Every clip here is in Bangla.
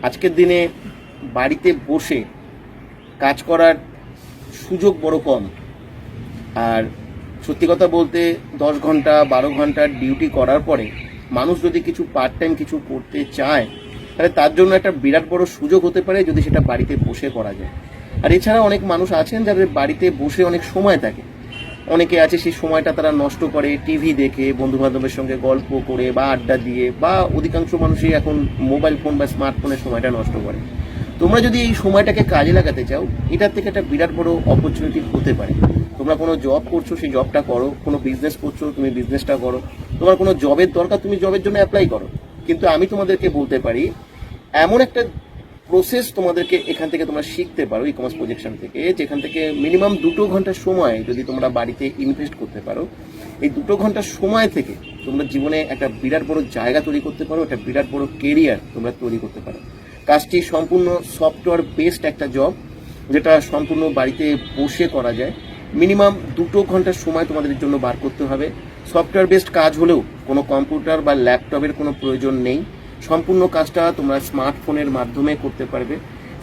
আজকের দিনে বাড়িতে বসে কাজ করার সুযোগ বড় কম। আর সত্যি কথা বলতে 10 ঘন্টা 12 ঘন্টার ডিউটি করার পরে মানুষ যদি কিছু পার্ট টাইম কিছু করতে চায়, তাহলে তার জন্য একটা বিরাট বড় সুযোগ হতে পারে যদি সেটা বাড়িতে বসে করা যায়। আর এছাড়া অনেক মানুষ আছেন যাদের বাড়িতে বসে অনেক সময় থাকে। অনেকে আছে সেই সময়টা তারা নষ্ট করে টিভি দেখে, বন্ধু বান্ধবের সঙ্গে গল্প করে বা আড্ডা দিয়ে, বা অধিকাংশ মানুষই এখন মোবাইল ফোন বা স্মার্টফোনের সময়টা নষ্ট করে। তোমরা যদি এই সময়টাকে কাজে লাগাতে চাও, এটার থেকে একটা বিরাট বড় অপরচুনিটি হতে পারে। তোমরা কোনো জব করছো, সেই জবটা করো। কোনো বিজনেস করছো, তুমি বিজনেসটা করো। তোমার কোনো জবের দরকার, তুমি জবের জন্য অ্যাপ্লাই করো। কিন্তু আমি তোমাদেরকে বলতে পারি, এমন একটা প্রসেস তোমাদেরকে এখান থেকে তোমরা শিখতে পারো ই কমার্স প্রজেকশন থেকে, যেখান থেকে মিনিমাম 2 ঘন্টার সময় যদি তোমরা বাড়িতে ইনভেস্ট করতে পারো, এই 2 ঘন্টার সময় থেকে তোমরা জীবনে একটা বিরাট বড় জায়গা তৈরি করতে পারো, একটা বিরাট বড় কেরিয়ার তোমরা তৈরি করতে পারো। কাজটি সম্পূর্ণ সফটওয়্যার বেসড একটা জব, যেটা সম্পূর্ণ বাড়িতে বসে করা যায়। মিনিমাম 2 ঘন্টার সময় তোমাদের জন্য বার করতে হবে। সফটওয়্যার বেসড কাজ হলেও কোনো কম্পিউটার বা ল্যাপটপের কোনো প্রয়োজন নেই। সম্পূর্ণ কাজটা তোমরা স্মার্টফোনের মাধ্যমে করতে পারবে।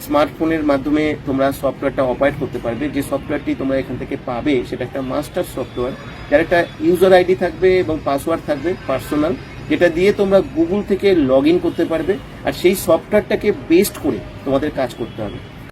স্মার্টফোনের মাধ্যমে তোমরা সফটওয়্যারটা অপারেট করতে পারবে। যে সফটওয়্যারটি তোমরা এখান থেকে পাবে সেটা একটা মাস্টার সফটওয়্যার, যার একটা ইউজার আইডি থাকবে এবং পাসওয়ার্ড থাকবে পার্সোনাল, যেটা দিয়ে তোমরা গুগল থেকে লগ ইন করতে পারবে। আর সেই সফটওয়্যারটাকে বেস্ট করে তোমাদের কাজ করতে হবে।